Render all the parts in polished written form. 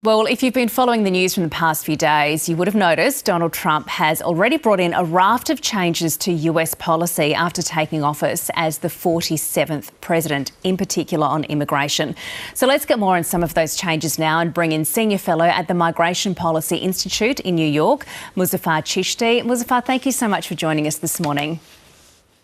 Well, if you've been following the news from the past few days, you would have noticed Donald Trump has already brought in a raft of changes to US policy after taking office as the 47th president, in particular on immigration. So let's get more on some of those changes now and bring in Senior Fellow at the Migration Policy Institute in New York, Muzaffar Chishti. Muzaffar, thank you so much for joining us this morning.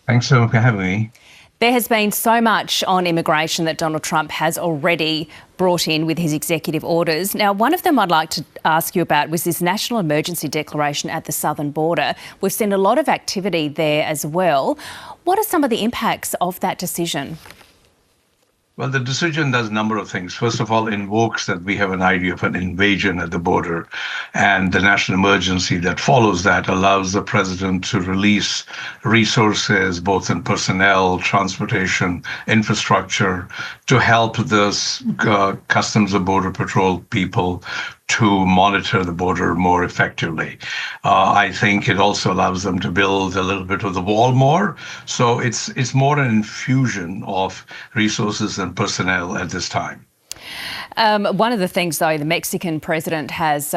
Thanks so much for having me. There has been so much on immigration that Donald Trump has already brought in with his executive orders. Now, one of them I'd like to ask you about was this national emergency declaration at the southern border. We've seen a lot of activity there as well. What are some of the impacts of that decision? Well, the decision does a number of things. First of all, invokes that we have an idea of an invasion at the border, and the national emergency that follows that allows the president to release resources, both in personnel, transportation, infrastructure, to help the Customs and Border Patrol people to monitor the border more effectively. I think it also allows them to build a little bit of the wall more. So it's more an infusion of resources and personnel at this time. One of the things, though, the Mexican president has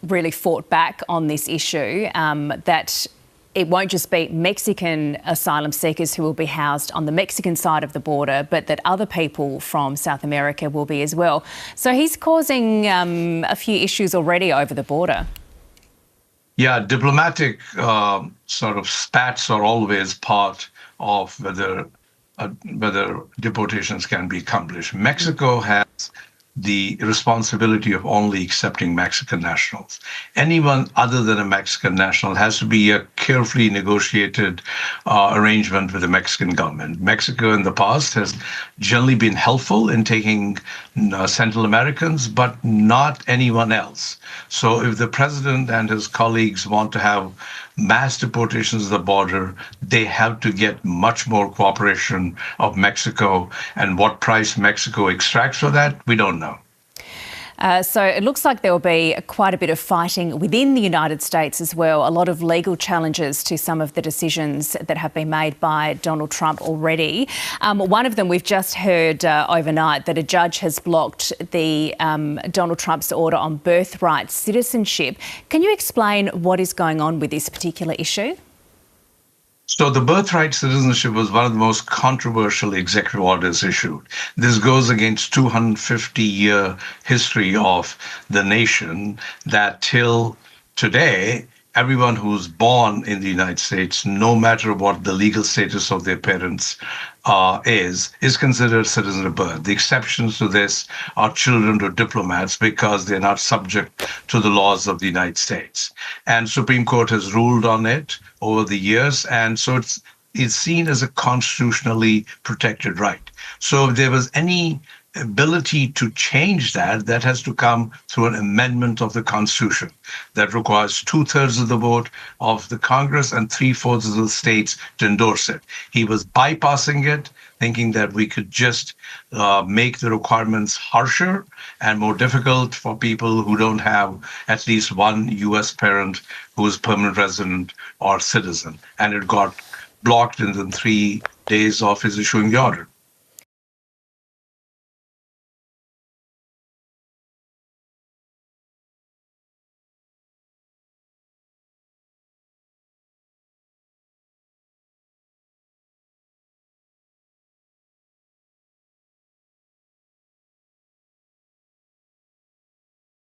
really fought back on this issue, that it won't just be Mexican asylum seekers who will be housed on the Mexican side of the border, but that other people from South America will be as well. So he's causing a few issues already over the border. Yeah, diplomatic sort of spats are always part of whether deportations can be accomplished. Mexico has the responsibility of only accepting Mexican nationals. Anyone other than a Mexican national has to be a carefully negotiated arrangement with the Mexican government. Mexico in the past has generally been helpful in taking Central Americans, but not anyone else. So if the president and his colleagues want to have mass deportations at the border, they have to get much more cooperation of Mexico. And what price Mexico extracts for that, we don't know. So it looks like there will be quite a bit of fighting within the United States as well, a lot of legal challenges to some of the decisions that have been made by Donald Trump already. One of them we've just heard overnight, that a judge has blocked the Donald Trump's order on birthright citizenship. Can you explain what is going on with this particular issue? So the birthright citizenship was one of the most controversial executive orders issued. This goes against 250-year history of the nation, that till today, everyone who's born in the United States, no matter what the legal status of their parents is considered citizen of birth. The exceptions to this are children to diplomats, because they're not subject to the laws of the United States. And Supreme Court has ruled on it over the years, and so it's seen as a constitutionally protected right. So if there was any ability to change that, that has to come through an amendment of the Constitution that requires 2/3 of the vote of the Congress and 3/4 of the states to endorse it. He was bypassing it, thinking that we could just make the requirements harsher and more difficult for people who don't have at least one U.S. parent who is permanent resident or citizen. And it got blocked in the 3 days of his issuing the order.